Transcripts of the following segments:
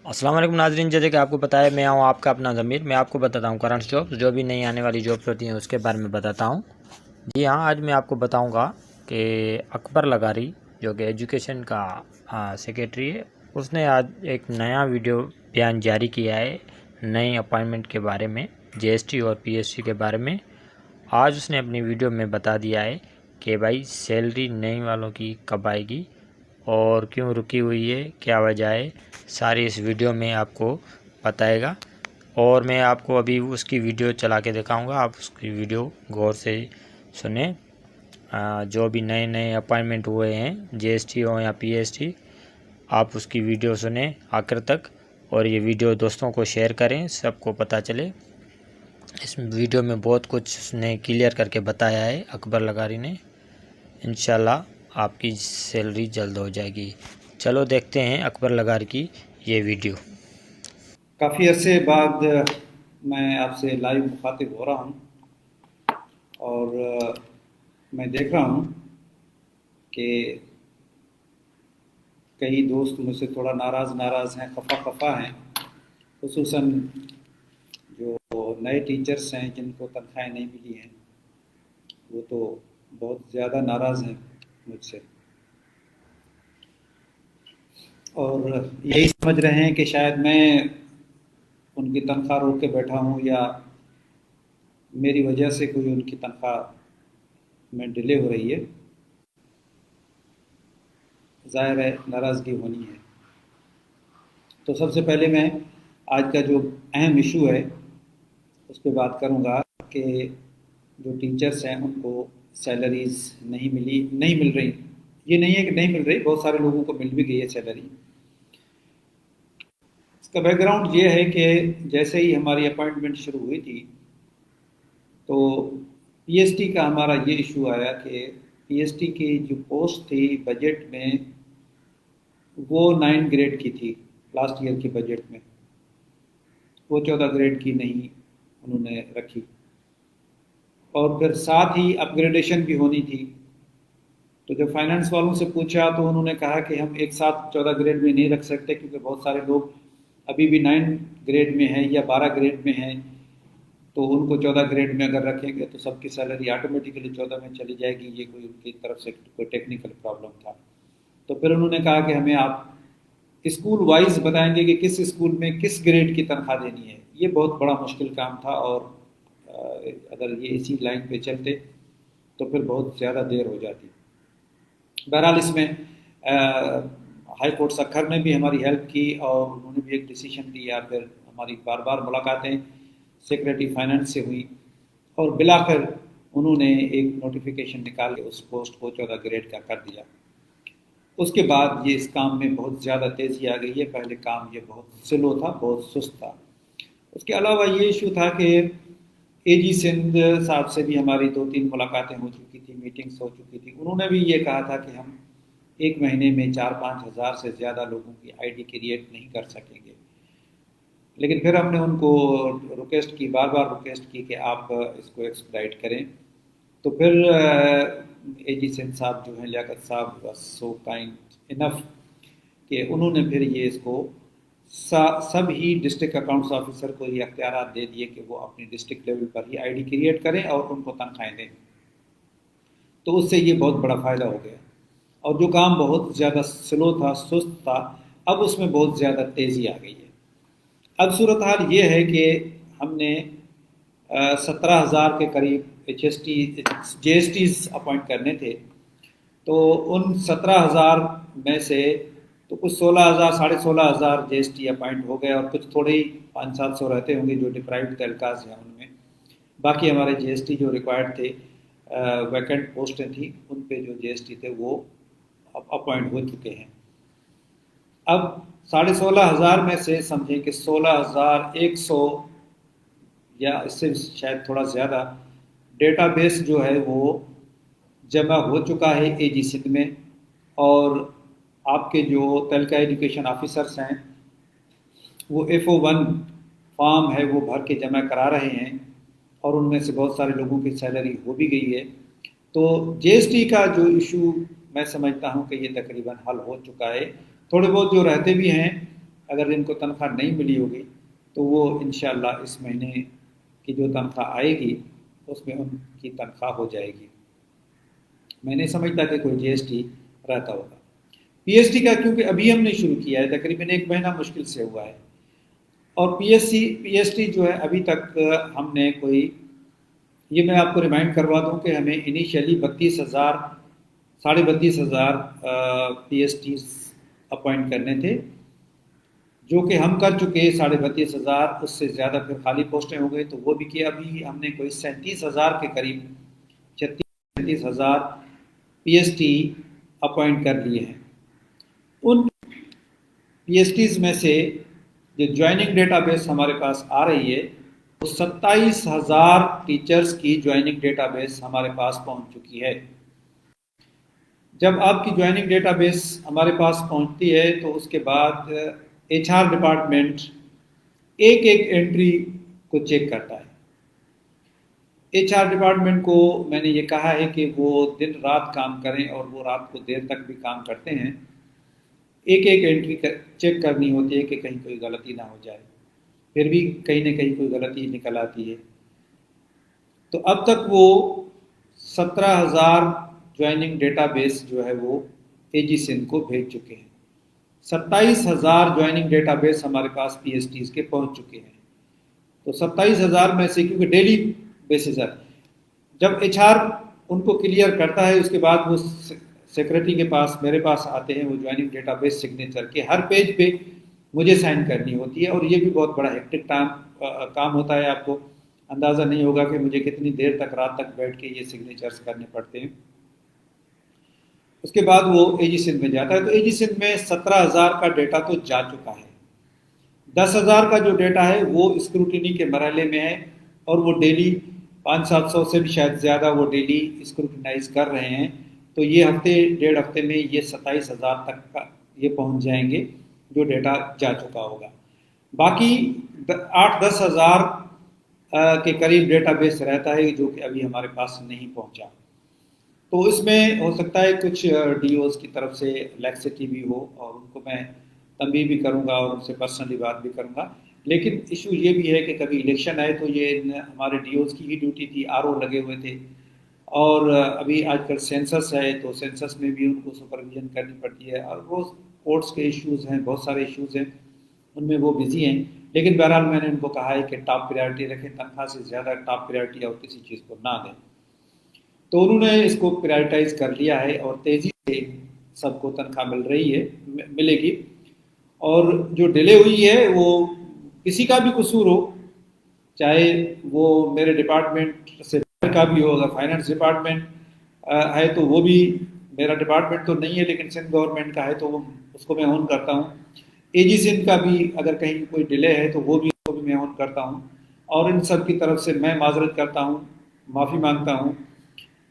السلام علیکم ناظرین، جیسے کہ آپ کو پتہ ہے میں ہوں آپ کا اپنا ضمیر۔ میں آپ کو بتاتا ہوں کرنٹ جابس، جو بھی نئی آنے والی جابس ہوتی ہیں اس کے بارے میں بتاتا ہوں۔ جی ہاں، آج میں آپ کو بتاؤں گا کہ اکبر لغاری جو کہ ایجوکیشن کا سیکریٹری ہے، اس نے آج ایک نیا ویڈیو بیان جاری کیا ہے نئی اپائنٹمنٹ کے بارے میں، جی ایس ٹی اور پی ایس ٹی کے بارے میں۔ آج اس نے اپنی ویڈیو میں بتا دیا ہے کہ بھائی سیلری نئی والوں کی کب آئے گی اور کیوں رکی ہوئی ہے، کیا وجہ ہے، ساری اس ویڈیو میں آپ کو بتائے گا۔ اور میں آپ کو ابھی اس کی ویڈیو چلا کے دکھاؤں گا، آپ اس کی ویڈیو غور سے سنیں۔ جو بھی نئے اپائنٹمنٹ ہوئے ہیں، جی ایس ٹی ہو یا پی ایس ٹی، آپ اس کی ویڈیو سنیں آخر تک، اور یہ ویڈیو دوستوں کو شیئر کریں، سب کو پتہ چلے۔ اس ویڈیو میں بہت کچھ اس نے کلیئر کر کے بتایا ہے اکبر لغاری نے۔ انشاءاللہ آپ کی سیلری جلد ہو جائے گی۔ چلو دیکھتے ہیں اکبر لغاری کی یہ ویڈیو۔ کافی عرصے بعد میں آپ سے لائیو مخاطب ہو رہا ہوں، اور میں دیکھ رہا ہوں کہ کئی دوست مجھ سے تھوڑا ناراض ہیں، خفا ہیں، خصوصاً جو نئے ٹیچرس ہیں جن کو تنخواہیں نہیں ملی ہیں، وہ تو بہت زیادہ ناراض ہیں مجھ سے، اور یہی سمجھ رہے ہیں کہ شاید میں ان کی تنخواہ روک کے بیٹھا ہوں، یا میری وجہ سے کوئی ان کی تنخواہ میں ڈیلے ہو رہی ہے۔ ظاہر ہے ناراضگی ہونی ہے۔ تو سب سے پہلے میں آج کا جو اہم ایشو ہے اس پہ بات کروں گا کہ جو ٹیچرس ہیں ان کو سیلریز نہیں مل رہی۔ یہ نہیں ہے کہ نہیں مل رہی، بہت سارے لوگوں کو مل بھی گئی ہے سیلری۔ اس کا بیک گراؤنڈ یہ ہے کہ جیسے ہی ہماری اپائنٹمنٹ شروع ہوئی تھی تو پی ایس ٹی کا ہمارا یہ ایشو آیا کہ پی ایس ٹی کی جو پوسٹ تھی بجٹ میں، وہ 9 گریڈ کی تھی لاسٹ ایئر کے بجٹ میں، وہ 14 گریڈ کی نہیں انہوں نے رکھی، اور پھر ساتھ ہی اپ گریڈیشن بھی ہونی تھی۔ تو جب فائنانس والوں سے پوچھا تو انہوں نے کہا کہ ہم ایک ساتھ 14 گریڈ میں نہیں رکھ سکتے، کیونکہ بہت سارے لوگ ابھی بھی 9 گریڈ میں ہیں یا 12 گریڈ میں ہیں، تو ان کو 14 گریڈ میں اگر رکھیں گے تو سب کی سیلری آٹومیٹیکلی 14 میں چلی جائے گی۔ یہ کوئی ان کی طرف سے کوئی ٹیکنیکل پرابلم تھا۔ تو پھر انہوں نے کہا کہ ہمیں آپ اسکول وائز بتائیں گے کہ کس اسکول میں کس گریڈ کی تنخواہ دینی ہے۔ یہ بہت بڑا مشکل کام تھا، اور اگر یہ اسی لائن پہ چلتے تو پھر بہت زیادہ دیر ہو جاتی۔ بہرحال اس میں ہائی کورٹ سکھر نے بھی ہماری ہیلپ کی، اور انہوں نے بھی ایک ڈیسیشن دیا۔ پھر ہماری بار بار ملاقاتیں سیکریٹری فائنانس سے ہوئی، اور بالآخر انہوں نے ایک نوٹیفیکیشن نکال کے اس پوسٹ کو 14 گریڈ کا کر دیا۔ اس کے بعد یہ اس کام میں بہت زیادہ تیزی آ گئی ہے۔ پہلے کام یہ بہت سلو تھا، بہت سست تھا۔ اس کے علاوہ یہ ایشو تھا کہ اے جی سندھ صاحب سے بھی ہماری 2-3 ملاقاتیں ہو چکی تھی، میٹنگز ہو چکی تھی۔ انہوں نے بھی یہ کہا تھا کہ ہم ایک مہینے میں 4-5 ہزار سے زیادہ لوگوں کی آئی ڈی کریٹ نہیں کر سکیں گے، لیکن پھر ہم نے ان کو ریکویسٹ کی، بار بار ریکویسٹ کی کہ آپ اس کو ایکسپیڈائٹ کریں۔ تو پھر اے جی سندھ صاحب جو ہیں، لیاقت صاحب، واز سو کائنڈ انف کہ انہوں نے پھر یہ اس کو سب ہی ڈسٹرکٹ اکاؤنٹس آفیسر کو یہ اختیارات دے دیے کہ وہ اپنی district level per he I D create کریں اور ان کو تنخواہیں دیں۔ تو اس سے یہ بہت بڑا فائدہ ہو گیا، اور جو کام بہت زیادہ سلو تھا، سست تھا، اب اس میں بہت زیادہ تیزی آ گئی ہے۔ اب صورتحال یہ ہے کہ ہم نے 17,000 کے قریب جے ایس ٹیز اپوائنٹ کرنے تھے۔ تو ان 17,000 میں سے تو کچھ 16,000 16,500 جے ایس ٹی اپوائنٹ ہو گئے، اور کچھ تھوڑے ہی 500-700 رہتے ہوں گے جو ڈپرائیوڈ تعلقات ہیں ان میں۔ باقی ہمارے جے ایس ٹی جو ریکوائرڈ تھے، ویکنٹ پوسٹیں تھیں، ان پہ جو جے ایس ٹی تھے وہ اپوائنٹ ہو چکے ہیں۔ اب 16,500 میں سے سمجھیں کہ 16,100 یا اس سے شاید تھوڑا زیادہ ڈیٹا بیس جو ہے وہ جمع ہو چکا ہے اے جی سندھ میں، اور آپ کے جو تعلقہ ایجوکیشن آفیسرس ہیں وہ FO1 فارم ہے وہ بھر کے جمع کرا رہے ہیں، اور ان میں سے بہت سارے لوگوں کی سیلری ہو بھی گئی ہے۔ تو جے ایس ٹی کا جو ایشو میں سمجھتا ہوں کہ یہ تقریباً حل ہو چکا ہے۔ تھوڑے بہت جو رہتے بھی ہیں اگر ان کو تنخواہ نہیں ملی ہوگی تو وہ انشاءاللہ اس مہینے کی جو تنخواہ آئے گی اس میں ان کی تنخواہ ہو جائے گی۔ میں نہیں سمجھتا کہ کوئی جی ایس ٹی رہتا ہوگا۔ پی ایس ٹی کا کیونکہ ابھی ہم نے شروع کیا ہے، تقریباً 1 مہینہ مشکل سے ہوا ہے، اور پی ایس ٹی جو ہے ابھی تک ہم نے کوئی، یہ میں آپ کو ریمائنڈ کروا دوں کہ ہمیں initially 32,000 P S Ts appoint کرنے تھے، جو کہ ہم کر چکے 32,500، اس سے زیادہ پھر خالی پوسٹیں ہو گئی تو وہ بھی کیا۔ ابھی ہم نے کوئی 37,000 کے قریب 36,000 پی ایس ٹی اپوائنٹ کر لیے ہیں۔ ان پی ایس ٹیز میں سے جو جوائننگ ڈیٹا بیس ہمارے پاس آ رہی ہے وہ 27,000 ٹیچرز کی جوائننگ ڈیٹا بیس ہمارے پاس پہنچ چکی ہے۔ جب آپ کی جوائننگ ڈیٹا بیس ہمارے پاس پہنچتی ہے تو اس کے بعد ایچ آر ڈپارٹمنٹ ایک ایک انٹری کو چیک کرتا ہے۔ ایچ آر ڈپارٹمنٹ کو میں نے یہ کہا ہے کہ وہ دن رات کام کریں، اور وہ رات کو دیر تک بھی کام کرتے ہیں، ایک ایک انٹری چیک کرنی ہوتی ہے کہ کہیں کوئی غلطی نہ ہو جائے، پھر بھی کہیں نہ کہیں کوئی غلطی نکل آتی ہے۔ تو اب تک وہ 17,000 جوائننگ ڈیٹا بیس جو ہے وہ اے جی سندھ کو بھیج چکے ہیں۔ 27,000 جوائننگ ڈیٹا بیس ہمارے پاس پی ایس ٹیز کے پہنچ چکے ہیں۔ تو 27,000 میں سے، کیونکہ ڈیلی بیسز ہے، جب ایچ آر ان کو کلیئر کرتا ہے اس کے بعد وہ سیکرٹری کے پاس، میرے پاس آتے ہیں، وہ جوائننگ ڈیٹا بیس سگنیچر کے ہر پیج پہ مجھے سائن کرنی ہوتی ہے، اور یہ بھی بہت بڑا ہیکٹک کام ہوتا ہے۔ آپ کو اندازہ نہیں ہوگا کہ مجھے کتنی دیر تک، رات تک بیٹھ کے یہ سگنیچرز کرنے پڑتے ہیں۔ اس کے بعد وہ اے جی سندھ میں جاتا ہے، تو اے جی سندھ میں 17,000 کا ڈیٹا تو جا چکا ہے۔ 10,000 کا جو ڈیٹا ہے وہ اسکروٹنی کے مرحلے میں ہے، اور وہ ڈیلی 500-700 سے بھی شاید زیادہ وہ ڈیلی اسکروٹنائز کر رہے ہیں۔ تو یہ ہفتے 1.5 ہفتے میں یہ 27,000 تک کا یہ پہنچ جائیں گے جو ڈیٹا جا چکا ہوگا۔ باقی 8-10,000 کے قریب ڈیٹا بیس رہتا ہے جو کہ ابھی ہمارے پاس نہیں پہنچا۔ تو اس میں ہو سکتا ہے کچھ ڈی اوز کی طرف سے لیکسٹی بھی ہو، اور ان کو میں تنبیہ بھی کروں گا اور ان سے پرسنلی بات بھی کروں گا۔ لیکن ایشو یہ بھی ہے کہ کبھی الیکشن آئے تو یہ ہمارے ڈی اوز کی ہی ڈیوٹی تھی، آر او لگے ہوئے تھے، اور ابھی آج کل سینسس ہے تو سینسس میں بھی ان کو سپرویژن کرنی پڑتی ہے، اور وہ کورٹس کے ایشوز ہیں، بہت سارے ایشوز ہیں، ان میں وہ بزی ہیں۔ لیکن بہرحال میں نے ان کو کہا ہے کہ ٹاپ پریارٹی رکھیں، تنخواہ سے زیادہ ٹاپ پریارٹی اور کسی چیز کو نہ دیں۔ تو انہوں نے اس کو پریارٹائز کر لیا ہے، اور تیزی سے سب کو تنخواہ ملے گی۔ اور جو ڈیلے ہوئی ہے وہ کسی کا بھی قصور ہو، چاہے وہ میرے ڈپارٹمنٹ سے کا بھی ہو، اگر فائنانس ڈپارٹمنٹ ہے تو وہ بھی، میرا ڈپارٹمنٹ تو نہیں ہے لیکن سندھ گورنمنٹ کا ہے تو اس کو میں اون کرتا ہوں۔ اے جی سندھ کا بھی اگر کہیں کوئی ڈیلے ہے تو وہ بھی اس کو بھی میں اون کرتا ہوں، اور ان سب کی طرف سے میں معذرت کرتا ہوں، معافی مانگتا ہوں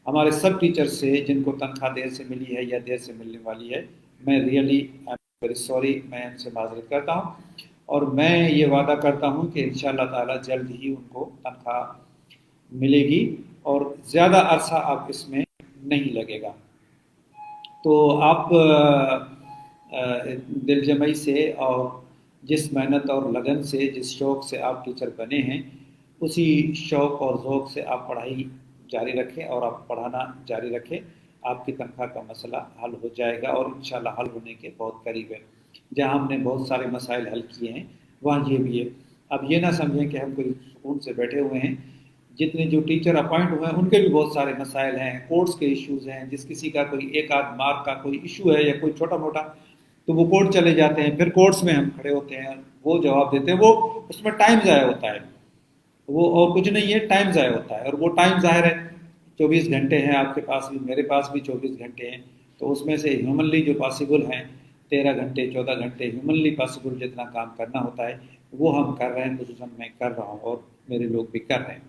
ہمارے سب ٹیچر سے جن کو تنخواہ دیر سے ملی ہے یا دیر سے ملنے والی ہے۔ میں ریئلی ویری سوری، میں ان سے معذرت کرتا ہوں، اور میں یہ وعدہ کرتا ہوں کہ انشاءاللہ تعالی جلد ہی ان کو تنخواہ ملے گی، اور زیادہ عرصہ اب اس میں نہیں لگے گا۔ تو آپ دل جمعی سے اور جس محنت اور لگن سے، جس شوق سے آپ ٹیچر بنے ہیں، اسی شوق اور ذوق سے آپ پڑھائی جاری رکھیں، اور آپ پڑھانا جاری رکھیں۔ آپ کی تنخواہ کا مسئلہ حل ہو جائے گا، اور انشاءاللہ حل ہونے کے بہت قریب ہے۔ جہاں ہم نے بہت سارے مسائل حل کیے ہیں وہاں یہ بھی ہے۔ اب یہ نہ سمجھیں کہ ہم کوئی سکون سے بیٹھے ہوئے ہیں، جتنے جو ٹیچر اپوائنٹ ہوئے ہیں ان کے بھی بہت سارے مسائل ہیں، کورٹس کے ایشوز ہیں، جس کسی کا کوئی ایک آدھ مارک کا کوئی ایشو ہے یا کوئی چھوٹا موٹا تو وہ کورٹ چلے جاتے ہیں، پھر کورٹس میں ہم کھڑے ہوتے ہیں، وہ جواب دیتے ہیں، وہ اس میں ٹائم ضائع ہوتا ہے، وہ اور کچھ نہیں ہے، ٹائم ضائع ہوتا ہے۔ اور وہ ٹائم ظاہر ہے 24 گھنٹے ہیں آپ کے پاس بھی، میرے پاس بھی 24 گھنٹے ہیں، تو اس میں سے ہیومنلی جو پاسبل ہیں 13 گھنٹے 14 گھنٹے ہیومنلی پاسبل جتنا کام کرنا ہوتا ہے وہ ہم کر رہے ہیں، خصوصاً میں کر رہا ہوں اور میرے لوگ بھی کر رہے ہیں۔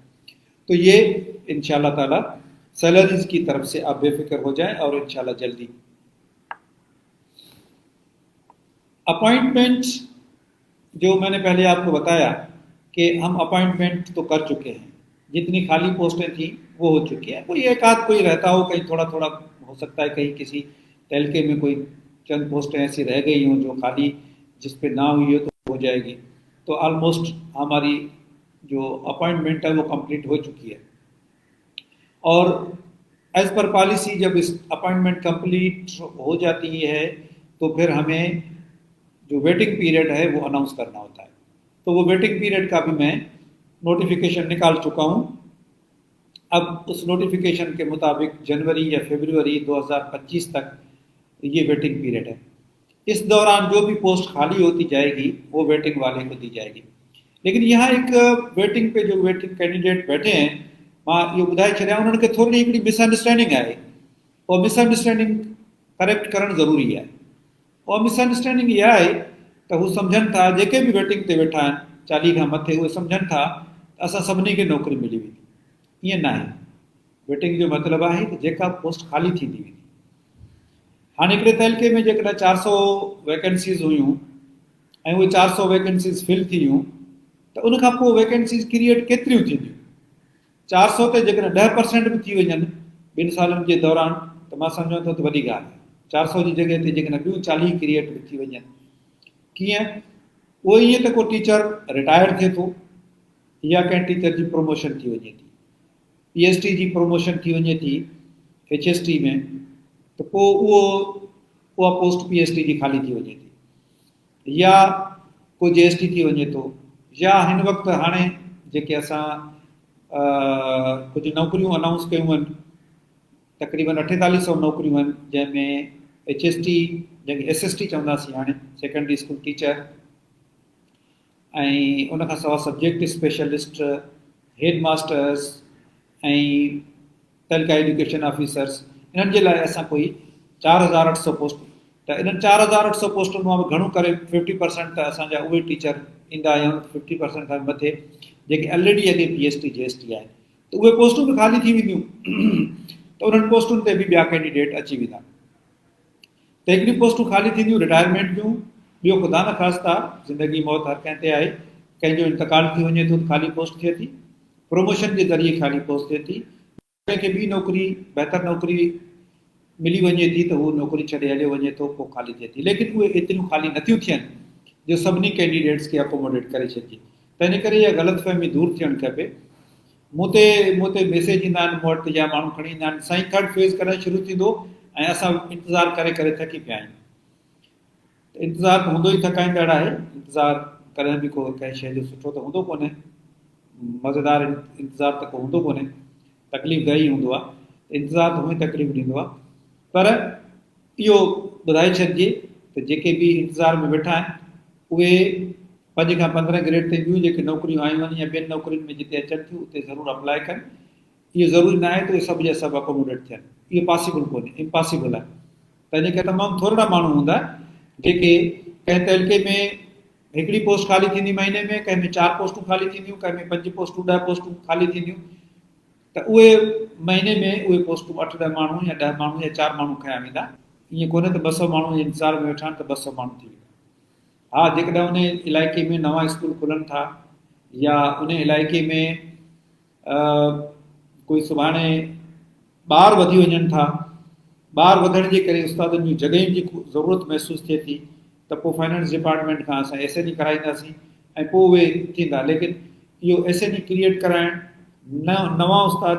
تو یہ انشاءاللہ تعالی سیلریز کی طرف سے آپ بے فکر ہو جائیں، اور انشاءاللہ جلدی اپوائنٹمنٹ جو میں نے پہلے آپ کو بتایا کہ ہم اپوائنٹمنٹ تو کر چکے ہیں، جتنی خالی پوسٹیں تھیں وہ ہو چکی ہیں، کوئی ایک آدھ کوئی رہتا ہو، کہیں تھوڑا تھوڑا ہو سکتا ہے کہیں کسی تہلکے میں کوئی چند پوسٹیں ایسی رہ گئی ہوں جو خالی جس پہ نہ ہوئی ہو، تو جائے گی. تو آلموسٹ ہماری جو اپائنٹمنٹ ہے وہ کمپلیٹ ہو چکی ہے. اور ایز پر پالیسی جب اس اپائنٹمنٹ کمپلیٹ ہو جاتی ہے تو پھر ہمیں جو ویٹنگ پیریڈ ہے وہ اناؤنس کرنا ہوتا ہے. تو وہ ویٹنگ پیریڈ کا بھی میں نوٹیفیکیشن نکال چکا ہوں. اب اس نوٹیفیکیشن کے مطابق جنوری یا فیبروری 2025 تک یہ ویٹنگ پیریڈ ہے. اس دوران جو بھی پوسٹ خالی ہوتی جائے گی وہ ویٹنگ والے کو دی جائے گی. لیکن یہاں ایک ویٹنگ پہ جو ویٹنگ کینڈیڈیٹ بیٹھے ہیں मां इहो ॿुधाए छॾियां उन्हनि खे थोरी हिकिड़ी मिसअंडरस्टैंडिंग आहे. उहा मिसअंडरस्टैंडिंग करेक्ट करणु ज़रूरी आहे. उहा मिसअंडरस्टैंडिंग इहा आहे त हू सम्झनि था जेके बि वेटिंग ते वेठा आहिनि 40 खां मथे उहे सम्झनि था त असां सभिनी खे नौकरी मिली वेंदी. ईअं न आहे. वेटिंग जो मतिलबु आहे त जेका पोस्ट ख़ाली थींदी वेंदी. हाणे हिकिड़े तहलके में जेकॾहिं 400 वैकेंसीज़ हुयूं ऐं उहे 400 वैकेंसीज़ फिल थी वियूं त उनखां पोइ वैकेंसीज़ क्रिएट केतिरियूं थींदियूं. 400 ते जेकॾहिं 10% बि थी वञनि 2 सालनि जे दौरान त मां सम्झां थो त वॾी ॻाल्हि आहे. 400 जी जॻह ते जेकॾहिं ॿियूं 40 क्रिएट बि थी वञनि. कीअं? उहो ईअं त को टीचर रिटायर थिए थो या कंहिं टीचर जी प्रमोशन थी वञे थी, PhD जी प्रमोशन थी वञे थी HST में, त पोइ उहा पोस्ट PhD जी ख़ाली थी वञे थी, या को JST थी वञे थो, या हिन वक़्तु हाणे जेके असां कुझु नौकरियूं अनाउंस कयूं आहिनि, तक़रीबन 4800 नौकरियूं आहिनि, जंहिंमें HST जंहिंखे SST चवंदासीं हाणे सेकेंडरी स्कूल टीचर, ऐं उनखां सवाइ सब्जेक्ट स्पेशलिस्ट, हेड मास्टर्स ऐं तहलका एजुकेशन ऑफिसर्स, इन्हनि जे लाइ असां कोई 4800 पोस्ट. त इन्हनि 4800 पोस्टुनि मां बि घणो करे 50% त असांजा उहे टीचर ईंदा आहियूं, 50% खां मथे जेके ऑलरेडी अॻे PhD JST आहे. त उहे पोस्टूं बि ख़ाली थी वेंदियूं. त उन्हनि पोस्टुनि ते बि ॿिया कैंडिडेट अची वेंदा. त हिकिड़ी पोस्टूं ख़ाली थींदियूं रिटायरमेंट जूं. ॿियो ख़ुदा न ख़ास्ता ज़िंदगी मौत हर कंहिं ते आहे, कंहिंजो इंतकाल थी वञे थो त ख़ाली पोस्ट थिए थी, प्रमोशन जे ज़रिए ख़ाली पोस्ट थिए थी, कंहिंखे ॿी नौकरी बहितर नौकरी मिली वञे थी त उहो नौकरी छॾे हलियो वञे थो, पोइ ख़ाली थिए थी. लेकिन उहे एतिरियूं ख़ाली नथियूं थियनि जो सभिनी कैंडिडेट्स खे अकोमोडेट करे छॾिजे. त इन करे इहा ग़लतफ़हमी दूरि थियणु खपे. मूं ते मैसेज ईंदा आहिनि मूं वटि, या माण्हू खणी ईंदा आहिनि साईं थर्ड फेज़ करणु शुरू थींदो ऐं असां इंतज़ारु करे करे थकी पिया आहियूं. इंतज़ारु त हूंदो ई थकाईंदड़ आहे. इंतज़ारु करण बि को कंहिं शइ जो सुठो त हूंदो कोन्हे, मज़ेदार इंतज़ारु त को हूंदो कोन्हे, तकलीफ़ दह ई हूंदो आहे. इंतज़ारु त हूअं ई तकलीफ़ ॾींदो आहे. पर इहो ॿुधाए छॾिजे त जेके बि इंतज़ार में वेठा आहिनि उहे 5 खां 15 ग्रेड ते ॿियूं जेके नौकरियूं आयूं आहिनि या ॿियनि नौकरियुनि में जिते अचनि थियूं उते ज़रूरु अप्लाई कनि. इहो ज़रूरी न आहे त उहे सभु जा सभु अकोमोडेट थियनि. इहो पॉसिबल कोन्हे, इम्पॉसिबल आहे. त इन करे तमामु थोरा माण्हू हूंदा जेके कंहिं तहलके में हिकिड़ी पोस्ट ख़ाली थींदी महीने में, कंहिं में 4 पोस्टूं ख़ाली थींदियूं, कंहिं में 5 पोस्टूं 10 पोस्टूं ख़ाली थींदियूं. त उहे महीने में उहे पोस्टूं 8-10 माण्हू या 10 माण्हू या 4 माण्हू खया वेंदा. ईअं कोन्हे त 200 माण्हू इंतज़ार में वेठा आहिनि त 200 माण्हू थी वेंदा. हा, जेकॾहिं उन इलाइक़े में नवां स्कूल खुलनि था या उन इलाइक़े में कोई सुभाणे ॿार वधी वञनि था, ॿार वधण जे करे उस्तादनि जूं जॻहियुनि जी ज़रूरत महसूसु थिए थी, त पोइ फाइनेंस डिपार्टमेंट खां असां SNE कराईंदासीं ऐं पोइ उहे थींदा. लेकिन इहो SNE क्रिएट कराइणु, नवां उस्ताद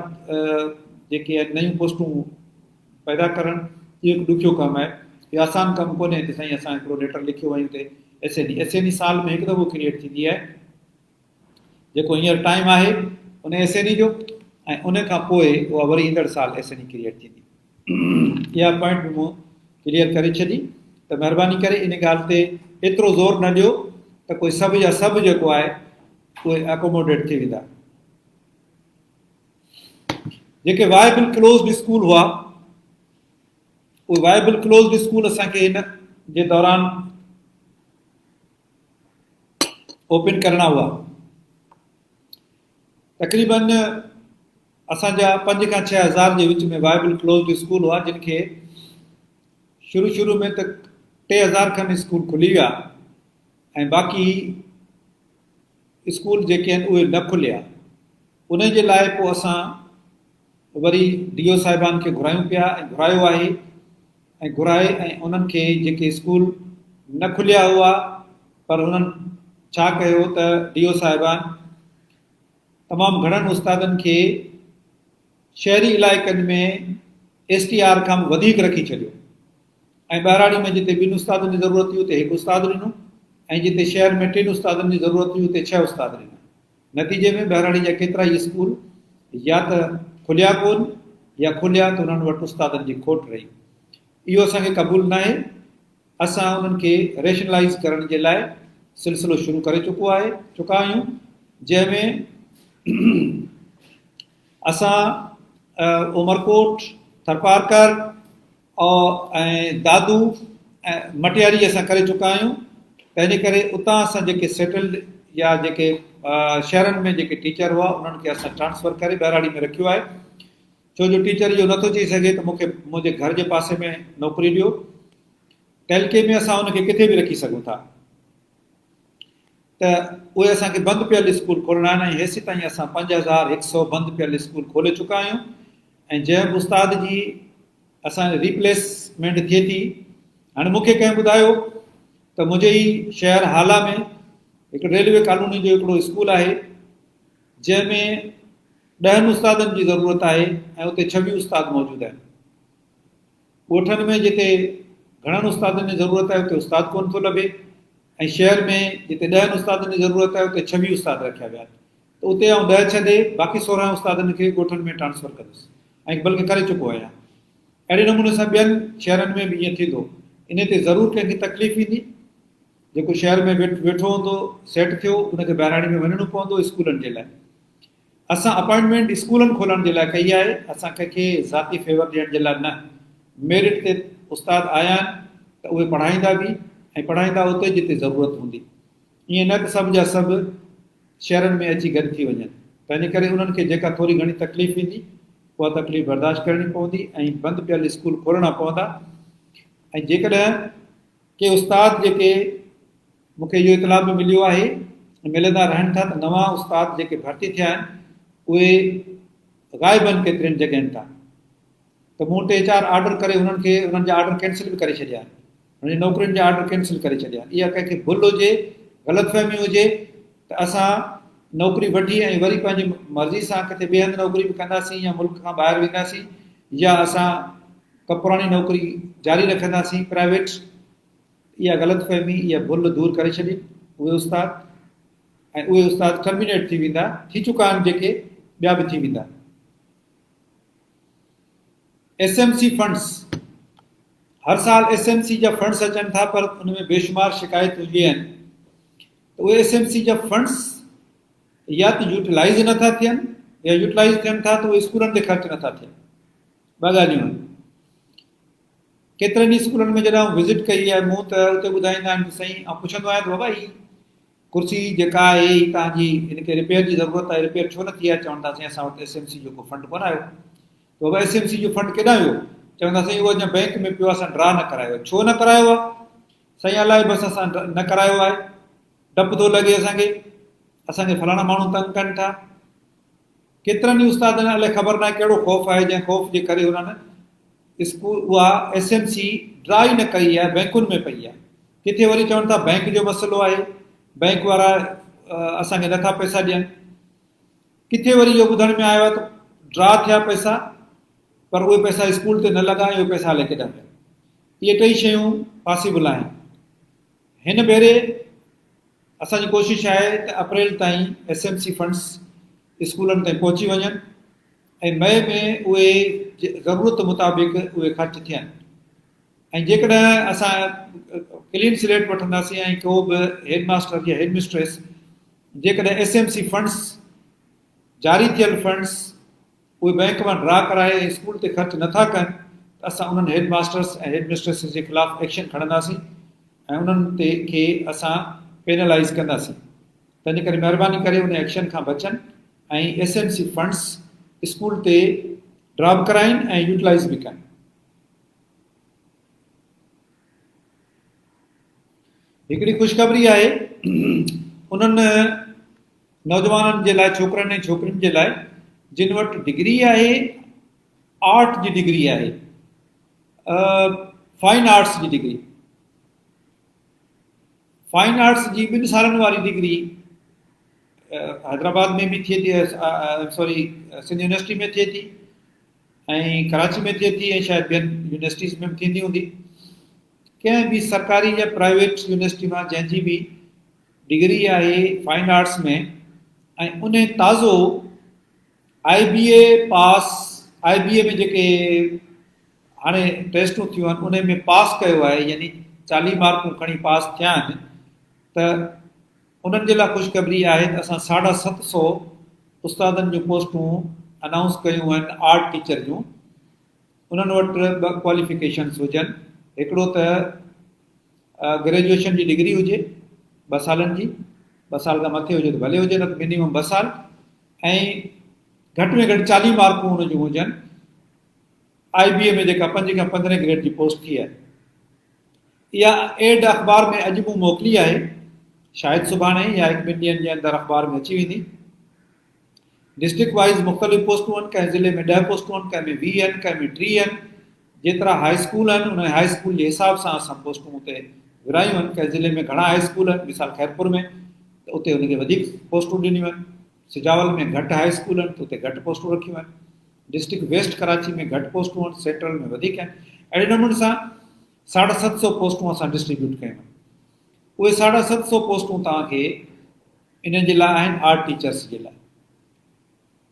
जेके नयूं पोस्टूं पैदा करणु, इहो हिकु ॾुखियो कमु आहे. इहो आसानु कमु कोन्हे त साईं असां हिकिड़ो लेटर लिखियो वयूं ते SNE साल में हिकु दफ़ो क्रिएट थींदी आहे. जेको हींअर टाइम आहे उन SNE जो, ऐं उन खां पोइ उहा वरी ईंदड़ साल SNE क्रिएट थींदी. इहा पॉइंट बि मूं क्लियर करे छॾी. त महिरबानी करे इन ॻाल्हि ते एतिरो ज़ोर न ॾियो त कोई सभु जा सभु जेको आहे उहे अकोमोडेट थी वेंदा. जेके वाइबल क्लोज़्ड स्कूल हुआ, उहे वाइबल क्लोज़्ड स्कूल असांखे हिन जे दौरान ओपन करणा हुआ. तक़रीबन असांजा 5 खां 6 हज़ार जे विच में वाइबल क्लोज़्ड स्कूल हुआ, जिन खे शुरू में त 3000 खनि स्कूल खुली विया ऐं बाक़ी स्कूल जेके आहिनि उहे न खुलिया. उन जे लाइ पोइ असां वरी DO साहिबान खे घुरायूं पिया ऐं घुरायो आहे ऐं घुराए ऐं उन्हनि खे जेके स्कूल न खुलिया हुआ पर हुननि छा कयो त DO साहिबान तमामु घणनि उस्तादनि खे शहरी इलाइक़नि में STR खां वधीक रखी छॾियो ऐं ॿाहिराड़ी में जिते 2 उस्तादनि जी ज़रूरत हुई उते 1 उस्ताद ॾिनो ऐं जिते शहर में 3 उस्तादनि जी ज़रूरत हुई उते 6 उस्ताद ॾिना। नतीजे में ॿाहिराड़ी जा केतिरा ई स्कूल या त खुलिया कोन या खुलिया त उन्हनि वटि उस्तादनि जी खोट रही। इहो असांखे क़बूल न आहे। असां उन्हनि खे रेशनलाइज़ करण जे लाइ सिलसिलो शुरू करे चुका आहियूं, जंहिंमें असां उमरकोट, थरपारकर ऐं दादू ऐं मटियारी असां करे चुका आहियूं। तंहिंजे करे उतां असां जेके सेटल्ड या जेके शहरनि में जेके टीचर हुआ उन्हनि खे असां ट्रांसफ़र करे ॿाहिराड़ी में रखियो आहे, छो जो टीचर इहो नथो चई सघे त मूंखे मुंहिंजे घर जे पासे में नौकिरी ॾियो। टेलके में असां उनखे किथे बि रखी सघूं था, त उहे असांखे बंदि पियल स्कूल खोलणा आहिनि ऐं हेसि ताईं असां 5100 बंदि पियल स्कूल खोले चुका आहियूं। ऐं जंहिं उस्ताद जी असांजी रिप्लेसमेंट थिए थी, हाणे मूंखे कंहिं ॿुधायो त मुंहिंजे ई शहर हाला में हिकु रेलवे कॉलोनी जो हिकिड़ो स्कूल आहे जंहिंमें 10 उस्तादनि जी ज़रूरत आहे ऐं उते 26 उस्ताद मौजूदु आहिनि। ॻोठनि में जिते घणनि उस्तादनि जी ज़रूरत आहे उते उस्ताद कोन थो लभे ऐं शहर में जिते 10 उस्तादनि जी ज़रूरत आहे उते 26 उस्ताद रखिया विया आहिनि। त उते आउं 10 छॾे बाक़ी 16 उस्तादनि खे ॻोठनि में ट्रांसफ़र कंदुसि ऐं बल्कि करे चुको आहियां। अहिड़े नमूने सां ॿियनि शहरनि में बि ईअं थींदो। इन ते ज़रूरु कंहिंखे तकलीफ़ ईंदी, जेको शहर में वेठो हूंदो सेट थियो उनखे ॿाहिराड़ी में वञिणो पवंदो स्कूलनि जे लाइ। असां अपॉइंटमेंट स्कूलनि खोलण जे लाइ कई आहे, असां कंहिंखे ज़ाती फेवर ॾियण जे लाइ न। मेरिट ते उस्ताद आया आहिनि त उहे पढ़ाईंदा बि ऐं पढ़ाईंदा उते जिते ज़रूरत हूंदी। ईअं न त सभु जा सभु शहरनि में अची गॾु थी वञनि। तंहिंजे करे उन्हनि खे जेका थोरी घणी तकलीफ़ ईंदी उहा तकलीफ़ बर्दाश्त करणी पवंदी ऐं बंदि पियल स्कूल खोलणा पवंदा। ऐं जेकॾहिं के उस्ताद जेके मूंखे इहो इतला बि मिलियो आहे मिलंदा रहनि था त नवां उस्ताद जेके भर्ती थिया आहिनि उहे ग़ाइबनि केतिरनि जॻहियुनि तां, त मूं वटि HR ऑर्डर करे उन्हनि खे उन्हनि जा ऑर्डर कैंसिल बि करे छॾिया आहिनि, उन्हनि जी नौकरियुनि जा ऑर्डर कैंसिल करे छॾिया। इहा कंहिंखे भुल हुजे, ग़लतफ़हमी हुजे त असां नौकरी वठी ऐं वरी पंहिंजी मर्ज़ी सां किथे ॿिए हंधि नौकरी बि कंदासीं या मुल्क खां ॿाहिरि वेंदासीं या असां पुराणी नौकरी जारी रखंदासीं प्राइवेट। इहा ग़लतफ़हमी, इहा भुल दूरि करे छॾी उहे उस्ताद, ऐं उहे उस्ताद टर्मिनेट थी वेंदा, थी चुका आहिनि जेके, ॿिया बि थी वेंदा। SMC फंड्स, हर साल SMC जा फंड्स अचनि था पर उनमें बेशुमार शिकायतूं इहे आहिनि त उहे SMC जा फंड्स या त यूटिलाइज़ नथा थियनि या यूटिलाइज़ थियनि था त उहे स्कूलनि ते ख़र्च नथा थियनि। ॿ ॻाल्हियूं आहिनि। केतिरनि ई स्कूलनि में जॾहिं विज़िट कई आहे मूं त उते ॿुधाईंदा आहिनि त साईं, ऐं पुछंदो आहियां त बाबा ही कुर्सी जेका आहे ही तव्हांजी हिनखे रिपेयर जी ज़रूरत आहे, रिपेयर छो न थी आहे? चवंदा साईं असां वटि SMC जो को फंड कोन आयो। त बाबा SMC जो फंड केॾां वियो? चवंदा साईं उहो अञा बैंक में पियो, असां ड्रा न करायो। छो न करायो आहे? साईं अलाए बसि असां न करायो आहे, डपु थो लॻे असांखे फलाणा माण्हू तंग कनि था। केतिरनि ई उस्तादनि अलाए ख़बर न आहे कहिड़ो ख़ौफ़ आहे जंहिं ख़ौफ़ जे करे हुननि स्कूल उहा SMC ड्रा ई न कई आहे, बैंकुनि में पई आहे। किथे वरी चवनि था बैंक जो मसइलो आहे, बैंक वारा असांखे नथा पैसा ॾियनि। किथे वरी इहो ॿुधण में आयो आहे त ड्रा थिया पैसा पर उहे पैसा स्कूल ते न लॻा, उहे पैसा हले केॾा विया। इहे टई शयूं पॉसिबल आहिनि। हिन भेरे असांजी कोशिशि आहे त अप्रैल ताईं SMC फंड्स स्कूलनि ताईं पहुची वञनि ऐं मई में उहे ज़रूरत मुताबिक़ उहे ख़र्च थियनि। ऐं जेकॾहिं असां क्लीन स्लेट वठंदासीं ऐं को बि हेडमास्टर या हेडमिस्ट्रेस जेकॾहिं SMC फंड्स जारी थियल फंड्स उहे बैंक मां ड्रा कराए स्कूल ते ख़र्च नथा कनि त असां उन्हनि हेडमास्टर्स ऐं हेडमिस्ट्रेस जे ख़िलाफ़ु एक्शन खणंदासीं ऐं उन्हनि ते खे असां पेनलाइज़ कंदासीं। तंहिंजे करे महिरबानी करे उन एक्शन खां बचनि ऐं SMC फंड्स स्कूल ते ड्रा बि कराइनि ऐं यूटिलाइज़ बि कनि। हिकिड़ी ख़ुशख़बरी आहे उन्हनि नौजवाननि जे लाइ, छोकिरनि ऐं छोकिरियुनि जे लाइ जिन वटि डिग्री आहे, आर्ट जी डिग्री आहे, फाइन आर्ट्स जी डिग्री, फाइन आर्ट्स जी 2 सालनि वारी डिग्री हैदराबाद में भी थिए थी, सॉरी सिंध यूनिवर्सिटी में थिए थी ऐं कराची में थिए थी ऐं शायदि ॿियनि यूनिवर्सिटीज़ में बि थींदी हूंदी। कंहिं बि सरकारी या प्राइवेट यूनिवर्सिटी मां जंहिंजी बि डिग्री आहे फाइन आर्ट्स में ऐं उन ताज़ो IBA पास, IBA में जेके हाणे टेस्टूं थियूं आहिनि उन में पास कयो आहे, यानी 40 मार्कूं खणी पास थिया आहिनि, त उन्हनि जे लाइ ख़ुशख़बरी आहे त असां 750 उस्तादनि जूं पोस्टूं अनाउंस कयूं आहिनि आर्ट टीचर जूं। उन्हनि वटि 2 क्वालिफिकेशन्स हुजनि, हिकिड़ो त ग्रेजुएशन जी डिग्री हुजे 2 सालनि जी, 2 साल खां मथे हुजे त भले हुजे, न त मिनिमम 2 साल, ऐं घटि में घटि 40 मार्कूं हुन जूं हुजनि। IBA में जेका 5 खां 15 ग्रेड जी पोस्ट थी आहे, इहा एड अख़बार में अॼु मूं मोकिली आहे, शायदि सुभाणे या 1-2 ॾींहंनि जे अंदरि अख़बार में अची वेंदी। डिस्ट्रिक्ट वाइज़ मुख़्तलिफ़ पोस्टूं आहिनि, कंहिं ज़िले में 10 पोस्टूं आहिनि, कंहिं में 20 आहिनि, कंहिं में 30 आहिनि। जेतिरा हाई स्कूल आहिनि उन हाई स्कूल जे हिसाब सां असां पोस्टूं उते विरायूं आहिनि। कंहिं ज़िले में घणा हाई स्कूल आहिनि, मिसाल खैरपुर में त उते उनखे वधीक पोस्टूं ॾिनियूं आहिनि, सिजावल में घटि हाई स्कूल आहिनि त उते घटि पोस्टूं रखियूं आहिनि, डिस्ट्रिक्ट वेस्ट कराची में घटि पोस्टूं आहिनि, सेंट्रल में वधीक आहिनि। अहिड़े नमूने सां 750 पोस्टूं असां डिस्ट्रीब्यूट कयूं आहिनि। उहे 750 पोस्टूं तव्हांखे इन जे लाइ आहिनि आर्ट टीचर्स जे लाइ।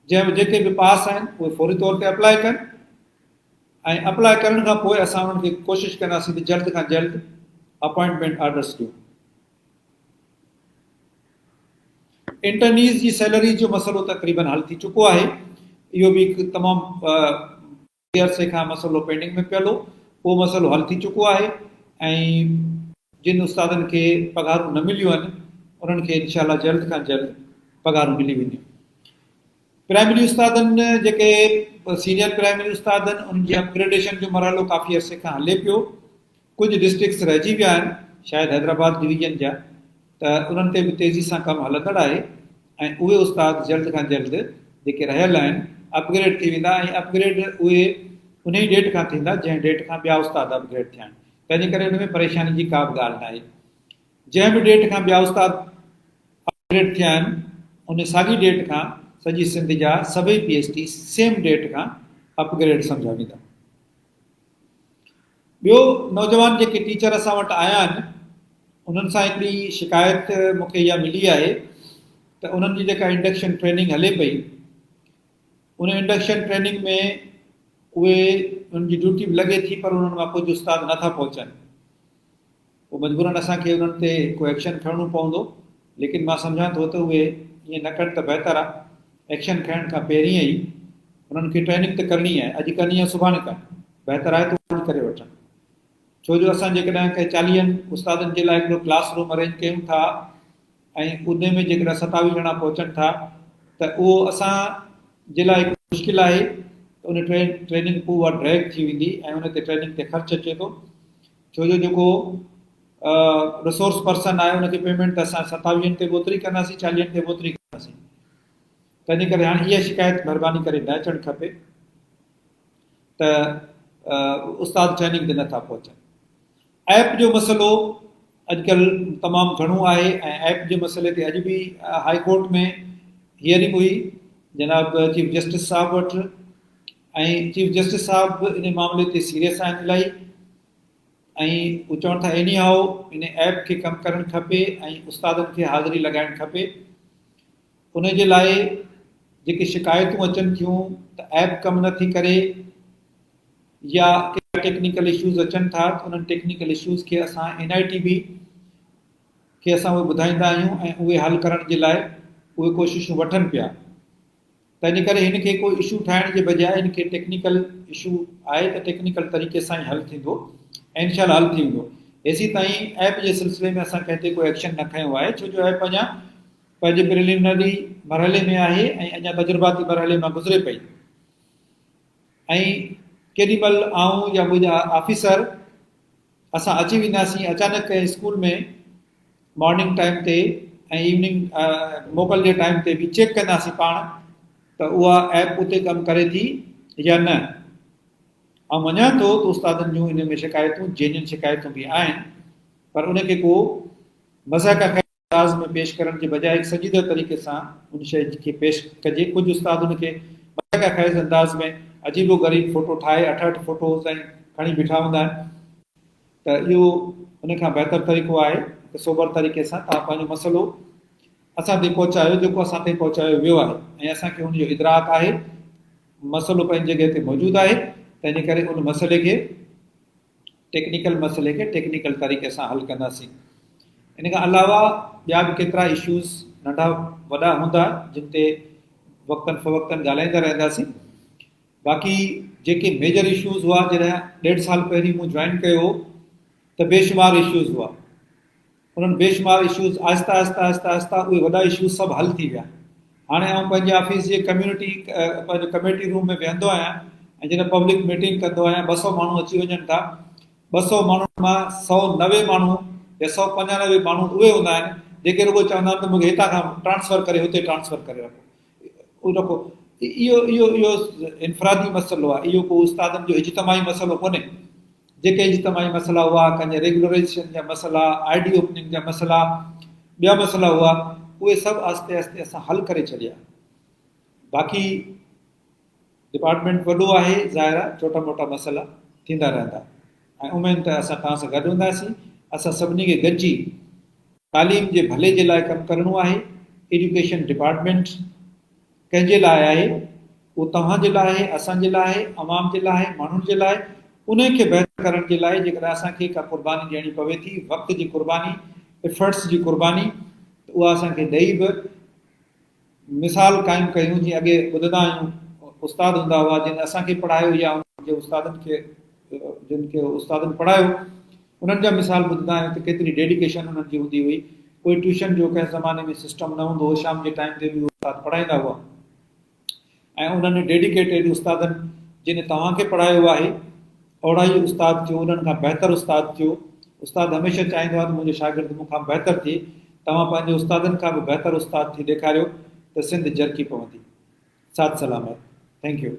जंहिं जेके बि पास आहिनि उहे फौरी तौर ते अप्लाई कनि, ऐं अप्लाई करण खां पोइ असां उन्हनि खे कोशिशि कंदासीं त जल्द खां जल्द अपॉइंटमेंट ऑर्डर्स ॾियूं। इंटरनीज़ जी सैलरी जो मसइलो तक़रीबन हल थी चुको आहे। इहो बि हिकु तमामु अरसे खां मसइलो पेंडिंग में पियल हो, उहो मसइलो हल थी चुको आहे ऐं जिन उस्तादनि खे पघारूं न मिलियूं आहिनि उन्हनि खे इंशाअल्लाह जल्द खां जल्द पघारूं मिली वेंदियूं। प्राइमरी उस्तादनि जेके सीनियर प्राइमरी उस्ताद आहिनि उन्हनि जी अपग्रेडेशन जो मरहलो काफ़ी अरसे खां हले पियो। कुझु डिस्ट्रिक्ट्स रहिजी विया आहिनि, शायदि हैदराबाद डिवीजन जा, त उन्हनि ते बि तेज़ी सां कमु हलंदड़ आहे ऐं उहे उस्ताद जल्द खां जल्द जेके रहियल आहिनि अपग्रेड थी वेंदा, ऐं अपग्रेड उहे उन ई डेट खां थींदा जंहिं डेट खां ॿिया उस्ताद अपग्रेड थिया आहिनि। तंहिंजे करे हुन में परेशानी जी का बि ॻाल्हि न आहे। जंहिं बि डेट खां ॿिया उस्ताद अपग्रेड थिया आहिनि उन साॻी डेट खां सॼी सिंध जा सभई PhD सेम डेट खां अपग्रेड सम्झा वेंदा। ॿियो, नौजवान जेके टीचर असां वटि आया आहिनि उन्हनि सां हिकिड़ी शिकायत मूंखे इहा मिली आहे त उन्हनि जी जेका इंडक्शन ट्रेनिंग हले पई, उन इंडक्शन ट्रेनिंग में उहे उन्हनि जी ड्यूटी बि लॻे थी, पर उन्हनि मां कुझु उस्ताद नथा पहुचनि। पोइ मजबूरन असांखे उन्हनि ते को एक्शन खणणो पवंदो, लेकिन मां सम्झां थो त उहे ईअं न कनि त बहितर आहे। एक्शन खणण खां पहिरीं ई उन्हनि खे ट्रेनिंग त करणी आहे, अॼु करणी आहे सुभाणे कनि, बहितर आहे त उहो करे वठनि। छो जो असां जेकॾहिं कंहिं 40 उस्तादनि जे लाइ हिकिड़ो क्लासरूम अरेंज कयूं था ऐं उन में जेकॾहिं 27 ॼणा पहुचनि था त उहो असां जे लाइ हिकु मुश्किल आहे। उन ट्रेनिंग पोइ उहा ड्रैग थी वेंदी ऐं उन ते ट्रेनिंग ते ख़र्चु अचे थो, छो जो जेको रिसोर्स पर्सन आहे उनखे पेमेंट त असां 27 ते ओतिरी कंदासीं, 40 ते ओतिरी कंदासीं। तंहिंजे करे हाणे इहा शिकायत महिरबानी करे न अचणु खपे त उस्ताद ट्रेनिंग ते नथा पहुचनि। ऐप जो मसइलो अॼुकल्ह तमामु घणो आहे ऐं ऐप जे मसइले ते अॼु बि हाई कोर्ट में हियरिंग हुई जनाब चीफ जस्टिस साहब वटि, ऐं चीफ जस्टिस साहब इन मामले ते सीरियस आहिनि इलाही, ऐं उहे चवनि था एनी हाउ इन ऐप खे कमु करणु खपे ऐं उस्तादनि खे हाज़िरी लॻाइणु खपे। उन जे लाइ जेके शिकायतूं अचनि थियूं त ऐप कमु नथी करे या टेक्निकल इश्यूज़ अचनि था, त उन्हनि टेक्निकल इश्यूज़ खे असां NITB खे असां उहे ॿुधाईंदा आहियूं ऐं उहे हल करण जे लाइ उहे कोशिशूं वठनि पिया। तंहिंजे करे हिन खे को इशू ठाहिण जे बजाए हिन खे टेक्निकल इशू आहे त टेक्निकल तरीक़े सां ई हल थींदो ऐं इंशाअल्लाह हल थी वेंदो। एसी ताईं ऐप जे सिलसिले में असां कंहिं ते को एक्शन न खयो आहे, छो जो ऐप अञा पंहिंजे प्रिलिमिनरी मरहले में आहे ऐं अञा तजुर्बाती मरहले मां गुज़रे पई। ऐं केॾी महिल आऊं या मुंहिंजा ऑफिसर असां अची वेंदासीं अचानक कंहिं स्कूल में मॉर्निंग टाइम ते ऐं इवनिंग मोकल जे टाइम ते बि चेक कंदासीं पाण त उहा ऐप उते कमु करे थी या न। ऐं मञा थो त उस्तादनि जूं इन में शिकायतूं जेन्युइन शिकायतूं बि आहिनि, पर उनखे को मज़ाक़ अंदाज़ में पेश करण के बजाय एक संजीदह तरीक़े सां उन शइ खे पेश कजे। कुझु उस्ताद उनखे मज़ाक़ ख़ैज़ अंदाज़ में अजीबो ग़रीब फ़ोटो ठाहे 8 फ़ोटोज़ ऐं खणी बीठा हूंदा आहिनि, त इहो उन खां बहितर तरीक़ो आहे त सोबर तरीक़े सां तव्हां पंहिंजो मसइलो असां ताईं पहुचायो, जेको असां ताईं पहुचायो वियो आहे ऐं असांखे हुनजो इदराक आहे, मसइलो पंहिंजी जॻह ते मौजूदु आहे, तंहिंजे करे उन मसइले खे टेक्निकल तरीक़े सां हल कंदासीं। इन खां अलावा ॿिया बि केतिरा इशूज़ नंढा वॾा हूंदा जिन ते वक़्तन फ़वक़्तन ॻाल्हाईंदा रहंदासीं। बाक़ी जेके मेजर इशूज़ हुआ, जॾहिं 1.5 साल पहिरीं मूं जॉइन कयो हो त बेशुमार इशूज़ हुआ। उन्हनि बेशुमार इशूज़ आहिस्ता आहिस्ता उहे वॾा इशूज़ सभु हल थी विया। हाणे आउं पंहिंजे ऑफिस जे पंहिंजो कमेटी रूम में वेहंदो आहियां ऐं जॾहिं पब्लिक मीटिंग कंदो आहियां, 200 माण्हू अची वञनि था, 200 माण्हुनि मां 190 माण्हू या 195 माण्हू उहे हूंदा आहिनि जेके रुॻो चवंदा आहिनि त मूंखे हितां खां ट्रांसफ़र करे हुते ट्रांसफ़र करे रखो। इहो इनफ़रादी मसइलो आहे, इहो को उस्तादनि जो इज्तिमाही मसइलो कोन्हे। जेके इज्तिमाही मसइला हुआ, कंहिंजे रेगुलराइज़ेशन जा मसइला, ID ओपनिंग जा मसइला, ॿिया मसइला हुआ, उहे सभु आस्ते आस्ते असां हल करे छॾिया। बाक़ी डिपार्टमेंट वॾो आहे, ज़ाहिर आहे छोटा मोटा मसइला थींदा रहंदा ऐं उमेद त असां तव्हां सां गॾु हूंदासीं। असां सभिनी खे गॾिजी तालीम जे भले जे लाइ कमु करिणो आहे। एजुकेशन डिपार्टमेंट कंहिंजे लाइ आहे? उहो तव्हांजे लाइ आहे, असांजे लाइ आहे, अवाम जे लाइ आहे, माण्हुनि जे लाइ। उन खे बहितर करण जे लाइ जेकॾहिं असांखे का क़ुर्बानी ॾियणी पवे थी, वक़्त जी क़ुर्बानी, एफर्ट्स जी क़ुर्बानी, त उहा असांखे ॾेई बि मिसाल क़ाइमु कयूं। जीअं अॻे ॿुधंदा आहियूं उस्ताद हूंदा हुआ जिन असांखे पढ़ायो या उन्हनि उस्तादनि खे जिन खे उस्तादनि पढ़ायो, उन्हनि जा मिसाल ॿुधंदा आहियूं त केतिरी डेडिकेशन उन्हनि जी हूंदी हुई। कोई ट्यूशन जो कंहिं ज़माने में सिस्टम न हूंदो हो, शाम जे टाइम ते बि उस्ताद पढ़ाईंदा हुआ ऐं उन्हनि डेडिकेटेड उस्तादनि जिन तव्हांखे पढ़ायो आहे, ओड़ा ई उस्ताद थियो, उन्हनि खां बहितर उस्ताद थियो। उस्ताद हमेशह चाहींदो आहे त मुंहिंजो शागिर्द मूंखां बहितर थिए। तव्हां पंहिंजे उस्तादनि खां बि बहितर उस्ताद थी ॾेखारियो त सिंध जरकी पवंदी। साथ सलामत। Thank U.